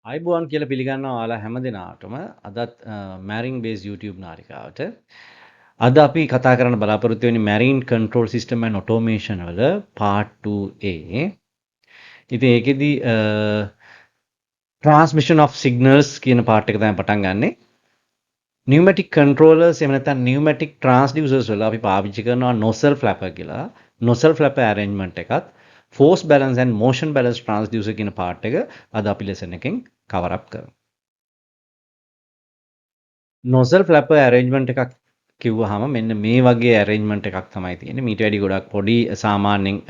අයිබෝන් කියල පිළිගන්නවා ඔයාලා හැම දෙනාටම අදත් මැරින් බේස් YouTube නාරිකාවට අද අපි කතා කරන්න බලාපොරොත්තු වෙන්නේ මැරින් කන්ට්‍රෝල් සිස්ටම් ඇන්ඩ් ඔටෝමේෂන් වල part 2A. ඉතින් ඒකෙදි transmission of signals කියන part එක තමයි පටන් ගන්නෙ. pneumatic controllers එහෙම නැත්නම් pneumatic transducers වල අපි පාවිච්චි කරනවා nozzle flapper කියලා. nozzle flapper arrangement එකත් force balance and motion balance transducer කියන part එක අද අපි lesson එකෙන් cover up කරමු. nozzle flapper arrangement එකක් කිව්වහම මෙන්න මේ වගේ arrangement එකක් තමයි තියෙන්නේ. මීට වැඩි ගොඩක් පොඩි සාමාන්‍යයෙන්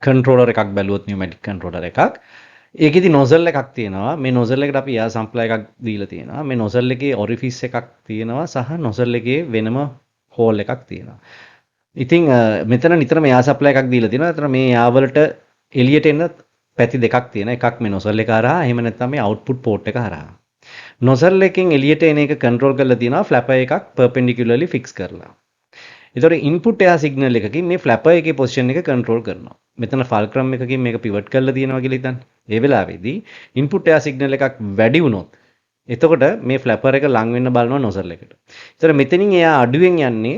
controller එකක් බැලුවොත් pneumatic controller එකක්. ඒකෙදි nozzle එකක් තියෙනවා. මේ nozzle එකට අපි air supply එකක් දීලා තියෙනවා. මේ nozzle එකේ orifice එකක් තියෙනවා සහ nozzle එකේ වෙනම hole එකක් තියෙනවා. ඉතින් මෙතන නිතරම air supply එකක් දීලා තියෙනවා. එතන මේ air වලට එළියට එන පැති දෙකක් තියෙනවා. එකක් මේ nozzle එක හරහා, එහෙම නැත්නම් මේ output port එක හරහා. nozzle එකෙන් එළියට එන එක control කරලා තියෙනවා flapper එකක් perpendicularly fix කරලා. ඒතකොට input air signal එකකින් මේ flapper එකේ position එක control කරනවා. මෙතන fulcrum එකකින් මේක pivot කරලා තියෙනවා කියලා හිතන්න. ඒ වෙලාවේදී input air signal එකක් වැඩි වුණොත් එතකොට මේ flapper එක ලං වෙන්න බලනවා nozzle එකට. ඒතර මෙතනින් එයා අඩුවෙන් යන්නේ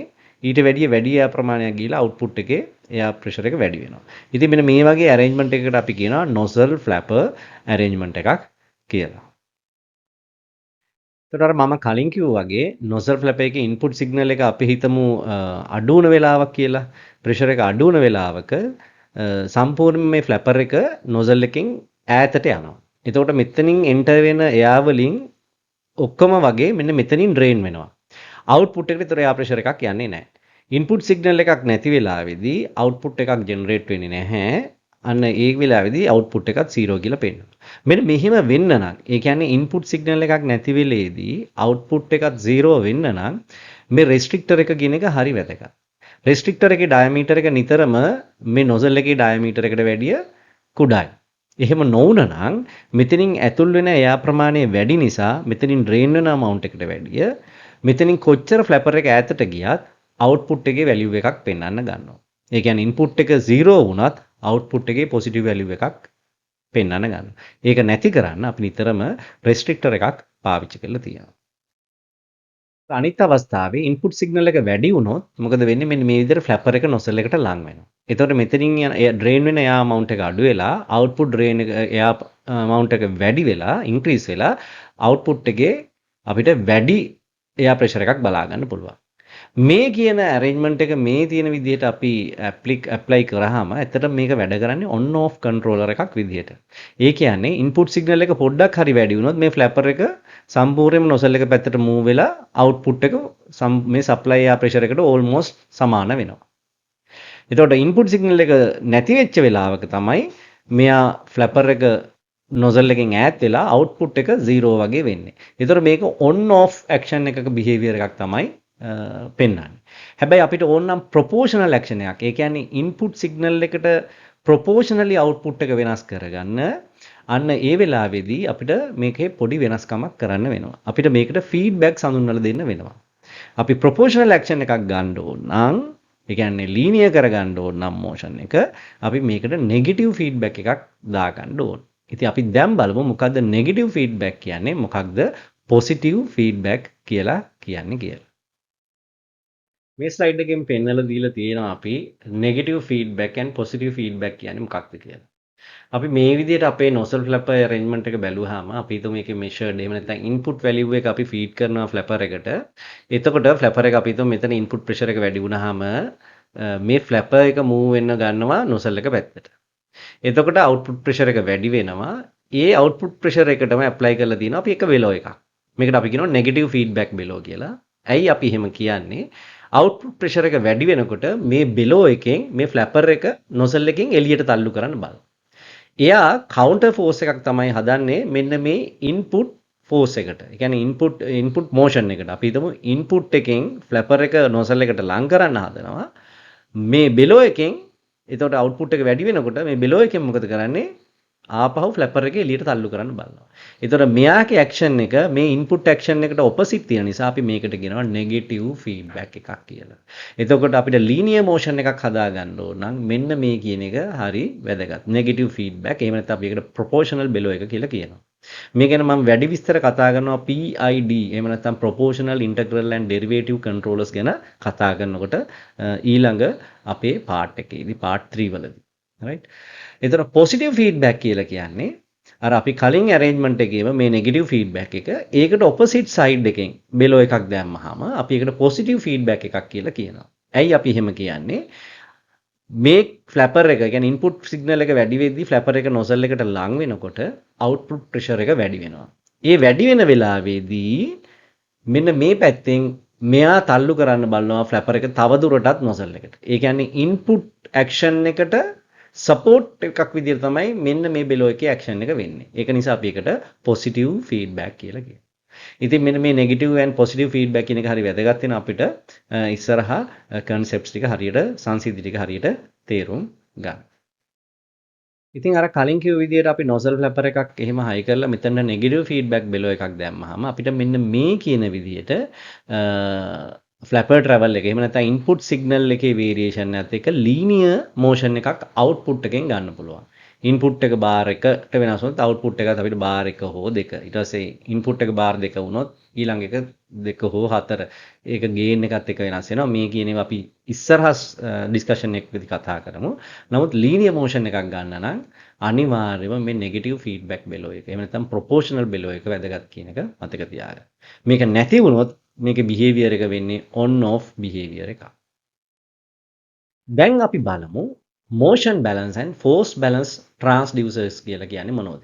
ඊට වැඩි air ප්‍රමාණයක් ගිහලා output එකේ air pressure එක වැඩි වෙනවා. ඉතින් මෙන්න මේ වගේ arrangement එකකට අපි කියනවා nozzle flapper arrangement එකක් කියලා. එතකොට මම කලින් කිව්වා වගේ nozzle flapper එකේ input signal එක අපි හිතමු අඩු වෙන වෙලාවක් කියලා. pressure එක අඩු වෙන වෙලාවක සම්පූර්ණ මේ flapper එක nozzle එකෙන් ඈතට යනවා. එතකොට මෙතනින් enter වෙන air වලින් ඔක්කොම වගේ මෙන්න මෙතනින් drain වෙනවා. output එකට විතර air pressure එකක් යන්නේ නැහැ. input signal එකක් නැති වෙලාවේදී output එකක් generate වෙන්නේ නැහැ. අන්න ඒ වෙලාවේදී output එකත් 0 කියලා පෙන්නනවා. මෙන්න මෙහෙම වෙන්න නම් ඒ කියන්නේ input signal එකක් නැති වෙලේදී output එකත් 0 වෙන්න නම් මේ restrictor එක කියන එක හරි වැදගත්. restrictor එකේ diameter එක නිතරම මේ nozzle එකේ diameter එකට වැඩිය කුඩායි. එහෙම නොවුන නම් මෙතනින් ඇතුල් වෙන air ප්‍රමාණය වැඩි නිසා මෙතනින් drain වෙන amount එකට වැඩිය මෙතනින් කොච්චර flapper එක ඈතට ගියත් output එකේ value එකක් පෙන්වන්න ගන්නවා. ඒ කියන්නේ input එක 0 වුණත් output එකේ positive value එකක් පෙන්වන්න ගන්නවා. ඒක නැති කරන්න අපි නිතරම restrictor එකක් පාවිච්චි කරලා තියෙනවා. අනිත් අවස්ථාවේ input signal එක වැඩි වුණොත් මොකද වෙන්නේ මෙන්න මේ විදිහට flapper එක nozzle එකට ලං වෙනවා. එතකොට මෙතනින් drain වෙන air amount එක අඩු වෙලා output drain එක air amount එක වැඩි වෙලා increase වෙලා output එකේ අපිට වැඩි air pressure එකක් බලා ගන්න පුළුවන්. මේ කියන arrangement එක මේ තියෙන විදිහට අපි apply කරාම ඇත්තටම මේක වැඩ කරන්නේ on off controller එකක් විදිහට. ඒ කියන්නේ input signal එක පොඩ්ඩක් හරි වැඩි වුණොත් මේ flapper එක සම්පූර්ණයෙන්ම nozzle එක පැත්තට move වෙලා output එක මේ supply air pressure එකට almost සමාන වෙනවා. එතකොට input signal එක නැති වෙච්ච වෙලාවක තමයි මෙයා flapper එක nozzle එකෙන් ඈත් වෙලා output එක 0 වගේ වෙන්නේ. ඒතර මේක on off action එකක behavior එකක් තමයි පෙන්වන්නේ. හැබැයි අපිට ඕන නම් proportional action එකක්. ඒ කියන්නේ input signal එකට proportionally output එක වෙනස් කරගන්න අන්න ඒ වෙලාවේදී අපිට මේකේ පොඩි වෙනස්කමක් කරන්න වෙනවා. අපිට මේකට feedback හඳුන්වලා දෙන්න වෙනවා. අපි proportional action එකක් ගන්න ඕන නම් ඒ කියන්නේ linear කරගන්න ඕන නම් motion එක අපි මේකට negative feedback එකක් දාගන්න ඕන. ඉතින් අපි දැන් බලමු මොකද්ද negative feedback කියන්නේ මොකක්ද positive feedback කියලා කියන්නේ. මේ ස්ලයිඩ් එකෙන් පෙන්නලා දීලා තියෙනවා අපි negative feedback and positive feedback කියන්නේ මොකක්ද කියලා. අපි මේ විදිහට අපේ nozzle flapper arrangement එක බැලුවාම අපි හිතමු මේකේ measured එහෙම නැත්නම් input value එක අපි feed කරනවා flapper එකට. එතකොට flapper එක අපි හිතමු මෙතන input pressure එක වැඩි වුණාම මේ flapper එක move වෙන්න ගන්නවා nozzle එක පැත්තට. එතකොට output pressure එක වැඩි වෙනවා. ඒ output pressure එකටම apply කරලා තියෙනවා අපි එක below එකක්. මේකට අපි කියනවා negative feedback below කියලා. ඇයි අපි එහෙම කියන්නේ? output pressure එක වැඩි වෙනකොට මේ below එකෙන් මේ flapper එක nozzle එකෙන් එළියට තල්ලු කරන්න බලනවා. එයා counter force එකක් තමයි හදන්නේ මෙන්න මේ input force එකට. ඒ කියන්නේ input motion එකට. අපි හිතමු input එකෙන් flapper එක nozzle එකට ලං කරන්න හදනවා. මේ below එකෙන් එතකොට output එක වැඩි වෙනකොට මේ below එකෙන් මොකද කරන්නේ? ආපහු flapper එක එළියට තල්ලු කරන්න බලනවා. ඒතර මෙයාගේ action එක මේ input action එකට opposite තියෙන නිසා අපි මේකට කියනවා negative feedback එකක් කියලා. එතකොට අපිට linear motion එකක් හදා ගන්න ඕන නම් මෙන්න මේ කියන එක හරි වැදගත්. negative feedback එහෙම නැත්නම් අපි ඒකට proportional below එක කියලා කියනවා. මේ ගැන මම වැඩි විස්තර කතා කරනවා PID එහෙම නැත්නම් proportional integral and derivative controllers ගැන කතා කරනකොට ඊළඟ අපේ part එකේදී part 3 වලදී. right. එතන positive feedback කියලා කියන්නේ අර අපි කලින් arrangement එකේම මේ negative feedback එක ඒකට opposite side එකෙන් below එකක් දැම්මහම අපි ඒකට positive feedback එකක් කියලා කියනවා. ඇයි අපි එහෙම කියන්නේ? මේ ෆ්ලැපර් එක කියන්නේ ඉන්පුට් සිග්නල් එක වැඩි වෙද්දී ෆ්ලැපර් එක නොසල් එකට ලං වෙනකොට අවුට්පුට් ප්‍රෙෂර් එක වැඩි වෙනවා. ඒ වැඩි වෙන වෙලාවේදී මෙන්න මේ පැත්තෙන් මෙයා තල්ලු කරන්න බලනවා ෆ්ලැපර් එක තව දුරටත් නොසල් එකට. ඒ කියන්නේ ඉන්පුට් ඇක්ෂන් එකට සපෝට් එකක් විදිහට තමයි මෙන්න මේ බෙලෝ එකේ ඇක්ෂන් එක වෙන්නේ. ඒක නිසා අපි ඒකට පොසිටිව් ෆීඩ්බැක් කියලා කියනවා. ඉතින් මෙන්න මේ නෙගටිව් ඇන්ඩ් පොසිටිව් ෆීඩ්බැක් කියන එක හරි වැදගත් වෙන අපිට ඉස්සරහා කන්සෙප්ට්ස් ටික හරියට සංසිද්ධි ටික හරියට තේරුම් ගන්න. ඉතින් අර කලින් කිව්ව විදිහට අපි nozzle flapper එකක් එහෙම හයි කරලා මෙතන නෙගටිව් ෆීඩ්බැක් below එකක් දැම්මහම අපිට මෙන්න මේ කියන විදිහට flapper travel එක එහෙම නැත්නම් input signal එකේ variation එකත් එක්ක linear motion එකක් output එකෙන් ගන්න පුළුවන්. ඉන්පුට් එක බාර් එකට වෙනස් වුණොත් අවුට්පුට් එකත් අපිට බාර් එක හෝ දෙක. ඊට පස්සේ ඉන්පුට් එක බාර් දෙක වුණොත් ඊළඟ එක දෙක හෝ හතර. ඒක ගේන් එකත් එක්ක වෙනස් වෙනවා. මේ කියන ඒවා අපි ඉස්සරහා ඩිස්කෂන් එකකදී කතා කරමු. නමුත් ලීනියර් මෝෂන් එකක් ගන්න නම් අනිවාර්යයෙන්ම මේ නෙගටිව් ෆීඩ්බැක් බෙලෝ එක. එහෙම නැත්නම් ප්‍රොපෝෂනල් බෙලෝ එක වැදගත් කියන එක මතක තියාගන්න. මේක නැති වුණොත් මේකේ බිහේවියර් එක වෙන්නේ on off බිහේවියර් එකක්. දැන් අපි බලමු motion balance and force balance transducers කියලා කියන්නේ මොනවද?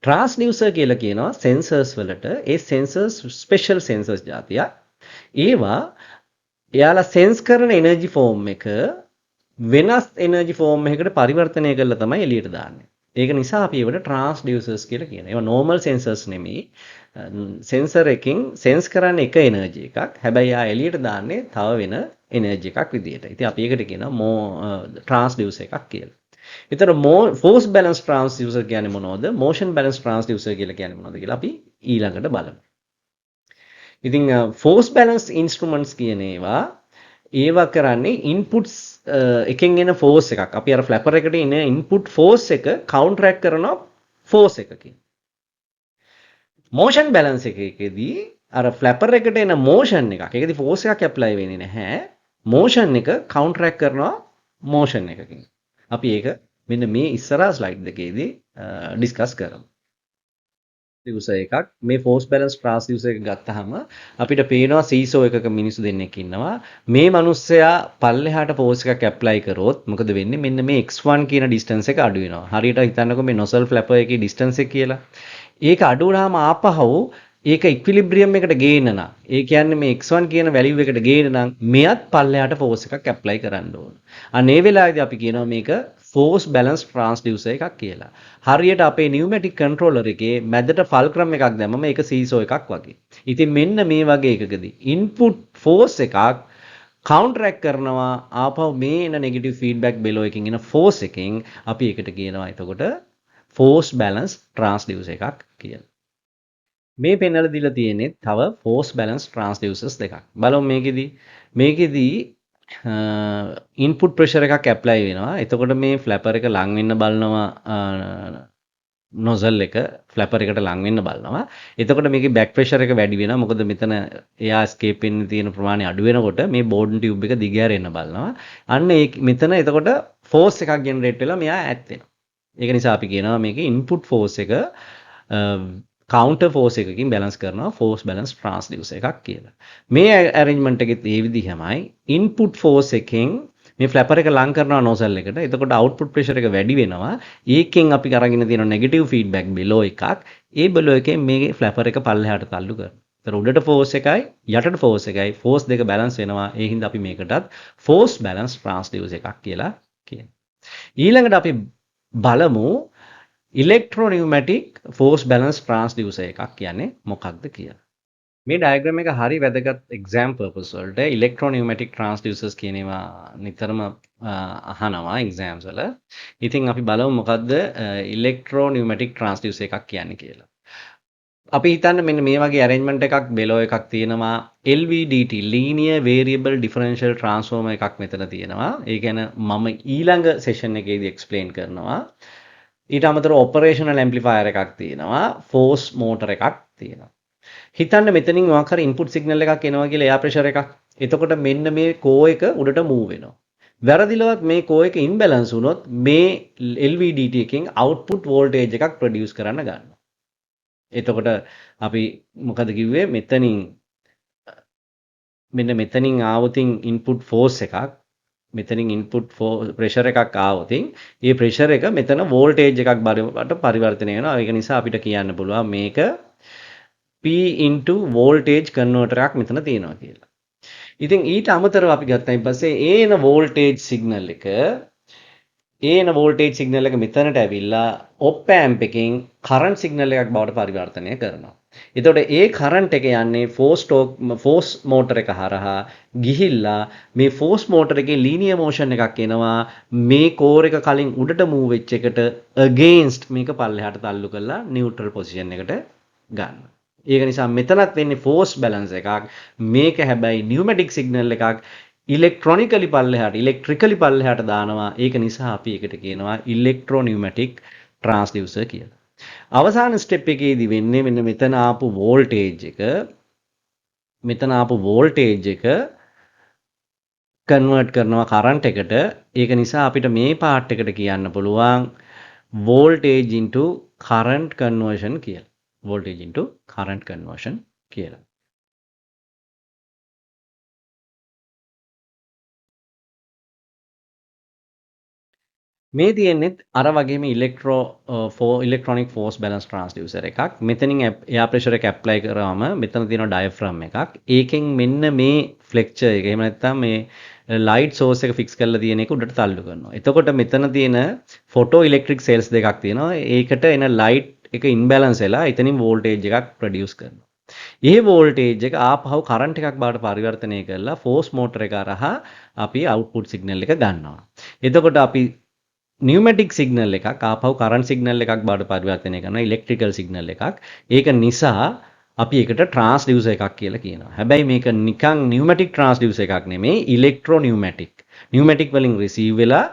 transducer කියලා කියනවා sensors වලට ඒ sensors special sensors જાතියක්. ඒවා එයාලා sense කරන energy form එක වෙනස් energy form එකකට පරිවර්තනය කරලා තමයි එළියට දාන්නේ. ඒක නිසා අපි ඒවට transducers කියලා කියනවා. ඒවා normal sensors නෙමෙයි. sensor එකකින් sense කරන්නේ එක energy එකක්. හැබැයි ආ එළියට දාන්නේ තව වෙන energy එකක් විදියට. ඉතින් අපි ඒකට කියනවා transducer එකක් කියලා. ඒතර force balance transducer කියන්නේ මොනවද? motion balance transducer කියලා කියන්නේ මොනවද කියලා අපි ඊළඟට බලමු. ඉතින් force balance instruments කියන ඒවා කරන්නේ inputs එකෙන් එන force එකක්. අපි අර flapper එකට එන input force එක counteract කරනවා force එකකින්. motion balance එකේදී අර flapper එකට එන motion එකක්. ඒකදී force එකක් apply වෙන්නේ නැහැ. motion එක counteract කරනවා motion එකකින්. අපි ඒක මෙන්න මේ ඉස්සරහා slide එකේදී discuss කරමු. transducer එකක් මේ force balance transducer එක ගත්තාම අපිට පේනවා seesaw එකක මිනිස්සු දෙන්නෙක් ඉන්නවා. මේ මිනිස්සයා පල්ලෙහාට force එකක් apply කරොත් මොකද වෙන්නේ? මෙන්න මේ x1 කියන distance එක අඩු වෙනවා. හරියට හිතන්නකෝ මේ nozzle flapper එකේ distance එක කියලා. ඒක අඩු වුණාම ආපහු ඒක ඉක්විලිබ්‍රියම් එකට ගේන්න නම් ඒ කියන්නේ මේ x1 කියන වැලියු එකට ගේන්න නම් මෙයත් පල්ලෙහාට ෆෝස් එකක් ඇප්ලයි කරන්න ඕන. අන්න ඒ වෙලාවේදී අපි කියනවා මේක ෆෝස් බැලන්ස් ට්‍රාන්ස්ඩියුසර් එකක් කියලා. හරියට අපේ නියුමැටික් කන්ට්‍රෝලර් එකේ මැදට ෆල්ක්‍රම් එකක් දැම්මම ඒක සීසෝ එකක් වගේ. ඉතින් මෙන්න මේ වගේ එකකදී ඉන්පුට් ෆෝස් එකක් කවුන්ටරැක්ට් කරනවා ආපහු මේ එන නෙගටිව් ෆීඩ්බැක් බෙලෝ එකකින් එන ෆෝස් එකෙන් අපි ඒකට කියනවා එතකොට ෆෝස් බැලන්ස් ට්‍රාන්ස්ඩියුසර් එකක් කියලා. මේ පෙන්වලා දීලා තියෙන්නේ තව force balance transducers දෙකක්. බලමු මේකෙදී input pressure එකක් apply වෙනවා. එතකොට මේ flapper එක ලං වෙන්න බලනවා nozzle එක flapper එකට ලං වෙන්න බලනවා. එතකොට මේකේ back pressure එක වැඩි වෙනවා. මොකද මෙතන air escape වෙන්න තියෙන ප්‍රමාණය අඩු වෙනකොට මේ bourdon tube එක දිගහැරෙන්න බලනවා. අන්න ඒ මෙතන එතකොට force එකක් generate වෙලා මෙයා ඈත් වෙනවා. ඒක නිසා අපි කියනවා මේකේ input force එක counter force එකකින් balance කරනවා force balance transducer එකක් කියලා. මේ arrangement එකෙත් ඒ විදිහමයි input force එකෙන් මේ flapper එක ලං කරනවා nozzle එකට. එතකොට output pressure එක වැඩි වෙනවා. ඒකෙන් අපි අරගෙන තියෙන negative feedback below එකක්. ඒ below එකෙන් මේ flapper එක පල්ලෙහාට තල්ලු කරනවා. ඒතර උඩට force එකයි යටට force එකයි force දෙක balance වෙනවා. ඒ හින්දා අපි මේකටත් force balance transducer එකක් කියලා කියනවා. ඊළඟට අපි බලමු electro-pneumatic force balance transducer එකක් කියන්නේ මොකක්ද කියලා. මේ diagram එක හරි වැදගත් exam purpose වලට electro-pneumatic transducers කියන ඒවා නිතරම අහනවා exams වල. ඉතින් අපි බලමු මොකක්ද electro-pneumatic transducer එකක් කියන්නේ කියලා. අපි හිතන්න මෙන්න මේ වගේ arrangement එකක් below එකක් තියෙනවා LVDT linear variable differential transformer එකක් මෙතන තියෙනවා. ඒ කියන්නේ මම ඊළඟ session එකේදී explain කරනවා. ඊට අමතරව ඔපරේෂනල් ඇම්ප්ලිෆයර් එකක් තියෙනවා, ෆෝස් මෝටර් එකක් තියෙනවා. හිතන්න මෙතනින් මොකක් හරි ඉන්පුට් සිග්නල් එකක් එනවා කියලා එයා ප්‍රෙෂර් එකක්. එතකොට මෙන්න මේ කෝ එක උඩට මූව් වෙනවා. වැරදිලවත් මේ කෝ එක ඉම්බැලන්ස් වුණොත් මේ LVDT එකෙන් අවුට්පුට් වෝල්ටේජ් එකක් ප්‍රොඩියුස් කරන්න ගන්නවා. එතකොට අපි මොකද කිව්වේ මෙතනින් මෙන්න මෙතනින් ආවොතින් ඉන්පුට් ෆෝස් එකක් මෙතනින් ඉන්පුට් ප්‍රෙෂර් එකක් ආවොතින් ඒ ප්‍රෙෂර් එක මෙතන වෝල්ටේජ් එකක් බවට පරිවර්තනය වෙනවා. ඒක නිසා අපිට කියන්න පුළුවන් මේක P into voltage converter එකක් මෙතන තියෙනවා කියලා. ඉතින් ඊට අමතරව අපි ගත්තායින් පස්සේ ඒන voltage signal එක මෙතනට ඇවිල්ලා op amp එකෙන් current signal එකක් බවට පරිවර්තනය කරනවා. එතකොට ඒ current එක යන්නේ force motor එක හරහා ගිහිල්ලා මේ force motor එකේ linear motion එකක් එනවා මේ core එක කලින් උඩට move වෙච්ච එකට against මේක පල්ලෙහාට තල්ලු කරලා neutral position එකට ගන්නවා. ඒක නිසා මෙතනත් වෙන්නේ force balance එකක්. මේක හැබැයි pneumatic signal එකක් electrically පල්ලෙහාට දානවා. ඒක නිසා අපි ඒකට කියනවා electro pneumatic transducer කියලා. අවසාන ස්ටෙප් එකේදී වෙන්නේ මෙන්න මෙතන ආපු වෝල්ටේජ් එක කන්වර්ට් කරනවා කරන්ට් එකට. ඒක නිසා අපිට මේ පාර්ට් එකට කියන්න පුළුවන් voltage into current conversion කියලා. voltage into current conversion කියලා. මේ තියෙන්නේ අර වගේම electronic force balance transducer එකක්. මෙතනින් air pressure එක apply කරාම මෙතන තියෙන diaphragm එකක්. ඒකෙන් මෙන්න මේ flexure එක එහෙම නැත්නම් මේ light source එක fix කරලා තියෙන එක උඩට තල්ලු කරනවා. එතකොට මෙතන තියෙන photo electric cells දෙකක් තියෙනවා. ඒකට එන light එක imbalance වෙලා එතනින් voltage එකක් produce කරනවා. ඒ voltage එක ආපහු current එකක් බවට පරිවර්තනය කරලා force motor එක හරහා අපි output signal එක ගන්නවා. එතකොට අපි pneumatic signal එකක් ආපහු current signal එකක් බවට පරිවර්තනය කරනවා electrical signal එකක්. ඒක නිසා අපි ඒකට transducer එකක් කියලා කියනවා. හැබැයි මේක නිකන් pneumatic transducer එකක් නෙමෙයි electro pneumatic. pneumatic වලින් receive වෙලා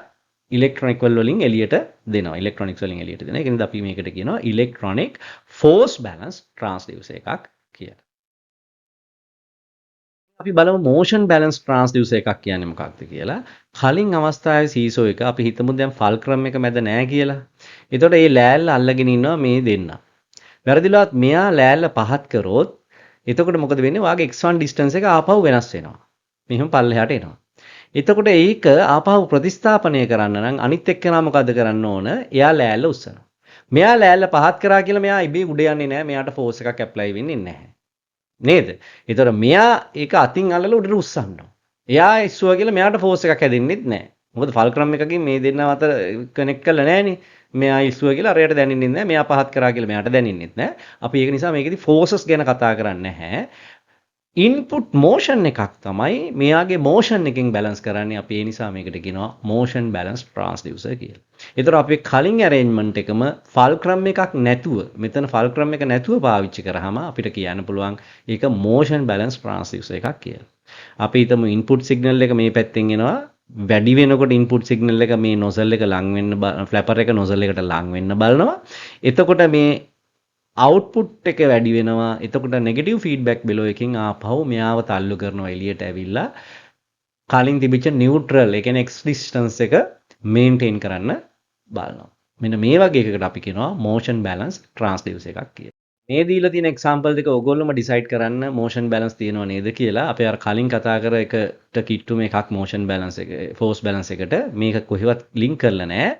electronic වලින් එළියට දෙනවා. electronics වලින් එළියට දෙනවා. ඒක නිසා අපි මේකට කියනවා electronic force balance transducer එකක් කියලා. අපි බලමු motion balance transducer එකක් කියන්නේ මොකක්ද කියලා. කලින් අවස්ථාවේ සීසෝ එක අපි හිතමු දැන් ෆල්ක්‍රම් එක මැද නැහැ කියලා. එතකොට මේ ලෑල්ල අල්ලගෙන ඉන්නවා මේ දෙන්න. වැරදිලවත් මෙයා ලෑල්ල පහත් කරොත් එතකොට මොකද වෙන්නේ? වාගේ x1 distance එක ආපහු වෙනස් වෙනවා. මෙහෙම පල්ලෙහාට එනවා. එතකොට ඒක ආපහු ප්‍රතිස්ථාපනය කරන්න නම් අනිත් එක්කෙනා මොකද කරන්න ඕන? එයා ලෑල්ල උස්සනවා. මෙයා ලෑල්ල පහත් කරා කියලා මෙයා ඉබේ උඩ යන්නේ නැහැ. මෙයාට ෆෝස් එකක් ඇප්ලයි වෙන්නේ නැහැ. නේද? ඒතර මෙයා ඒක අතින් අල්ලලා උඩට උස්සනවා. එයා ඉස්සුවා කියලා මෙයාට ෆෝස් එකක් හැදෙන්නෙත් නැහැ. මොකද ෆල්ක්‍රම් එකකින් මේ දෙන්නව අතර කනෙක්ට් කරලා නැහනේ. මෙයා ඉස්සුවා කියලා අරයට දැනෙන්නේ නැහැ. මෙයා පහත් කරා කියලා මෙයාට දැනෙන්නෙත් නැහැ. අපි ඒක නිසා මේකෙදි ෆෝසස් ගැන කතා කරන්නේ නැහැ. ඉන්පුට් මෝෂන් එකක් තමයි මෙයාගේ මෝෂන් එකෙන් බැලන්ස් කරන්නේ. අපි ඒ නිසා මේකට කියනවා මෝෂන් බැලන්ස් ට්‍රාන්ස්ඩියුසර් කියලා. ඒතර අපි කලින් ඇරේන්ජ්මන්ට් එකම ෆල්ක්‍රම් එකක් නැතුව මෙතන ෆල්ක්‍රම් එක නැතුව පාවිච්චි කරාම අපිට කියන්න පුළුවන් ඒක මෝෂන් බැලන්ස් ට්‍රාන්ස්ඩියුසර් එකක් කියලා. අපි හිතමු ඉන්පුට් සිග්නල් එක මේ පැත්තෙන් එනවා. වැඩි වෙනකොට ඉන්පුට් සිග්නල් එක මේ නොසල් එක ලං වෙන්න ෆ්ලැපර් එක නොසල් එකට ලං වෙන්න බලනවා. එතකොට මේ අවුට්පුට් එක වැඩි වෙනවා. එතකොට නෙගටිව් ෆීඩ්බැක් බෙලෝ එකකින් ආපහු මෙයාව තල්ලු කරනවා එළියට ඇවිල්ලා කලින් තිබිච්ච නියුට්‍රල් ඒ කියන්නේ x ඩිස්ටන්ස් එක මේන්ටේන් කරන්න බලනවා. මෙන්න මේ වගේ එකකට අපි කියනවා motion balance transducer එකක් කියලා. මේ දීලා තියෙන එක්සැම්පල් දෙක ඕගොල්ලෝම ඩිසයිඩ් කරන්න motion balance තියෙනව නේද කියලා. අපි අර කලින් කතා කර එකට කිට්ටුම එකක් motion balance එක force balance එකට මේක කොහෙවත් ලින්ක් කරලා නැහැ.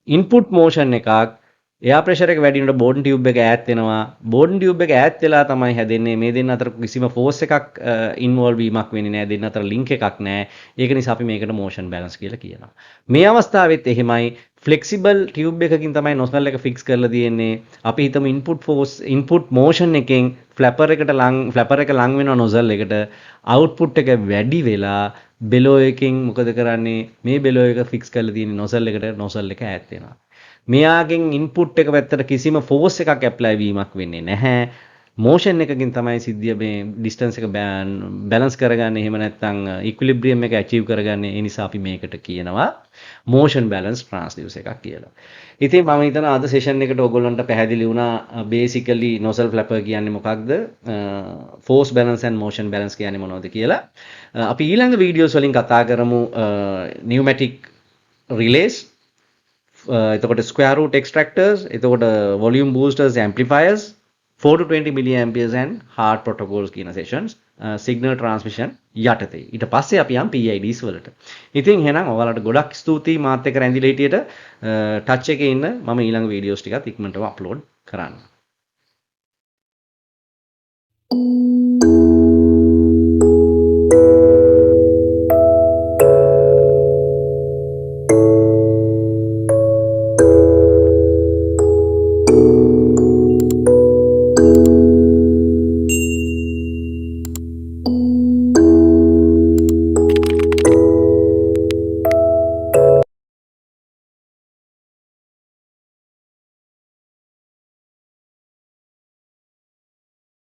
input motion එකක් එයා ප්‍රෙෂර් එක වැඩි වෙනකොට බෝඩන් ටියුබ් එක ඈත් වෙනවා. බෝඩන් ටියුබ් එක ඈත් වෙලා තමයි හැදෙන්නේ. මේ දෙන්න අතර කිසිම ෆෝස් එකක් ඉන්වෝල්ව් වීමක් වෙන්නේ නැහැ. දෙන්න අතර ලින්ක් එකක් නැහැ. ඒක නිසා අපි මේකට මෝෂන් බැලන්ස් කියලා කියනවා. මේ අවස්ථාවෙත් එහෙමයි ෆ්ලෙක්සිබල් ටියුබ් එකකින් තමයි නොසල් එක ෆික්ස් කරලා තියෙන්නේ. අපි හිතමු ඉන්පුට් මෝෂන් එකෙන් ෆ්ලැපර් එක ලං වෙනවා නොසල් එකට. අවුට්පුට් එක වැඩි වෙලා බෙලෝ එකකින් මොකද කරන්නේ? මේ බෙලෝ එක ෆික්ස් කරලා තියෙන්නේ නොසල් එකට. නොසල් එක ඈත් වෙනවා. මෙයාගෙන් ඉන්පුට් එක පැත්තට කිසිම ෆෝස් එකක් ඇප්ලයි වීමක් වෙන්නේ නැහැ. මෝෂන් එකකින් තමයි සිද්ධිය මේ ඩිස්ටන්ස් එක බැලන්ස් කරගන්නේ. එහෙම නැත්නම් ඉක්විලිබ්‍රියම් එක ඇචීව් කරගන්නේ. ඒ නිසා අපි මේකට කියනවා මෝෂන් බැලන්ස් ට්‍රාන්ස්ඩියුස් එකක් කියලා. ඉතින් මම හිතනවා අද සෙෂන් එකට ඔයගොල්ලන්ට පැහැදිලි වුණා බේසිකලි නොසල් ෆ්ලැපර් කියන්නේ මොකක්ද, force balance and motion balance කියන්නේ මොනවද කියලා. අපි ඊළඟ වීඩියෝස් වලින් කතා කරමු නියුමැටික් රිලේස්, එතකොට ස්ක්වයර් රූට් එක්ස්ට්‍රැක්ටර්ස්, එතකොට volume boosters ඇම්ප්ලිෆයර්ස්, 4 to 20 milliamperes and hard protocols කියන sessions signal transmission යටතේ. ඊට පස්සේ අපි යම් PIDs වලට. ඉතින් එහෙනම් ඔයාලට ගොඩක් ස්තුතියි මාත් එක්ක රැඳිලා හිටියට. ටච් එකේ ඉන්න. මම ඊළඟ වීඩියෝස් ටිකත් ඉක්මනටම අප්ලෝඩ් කරන්න.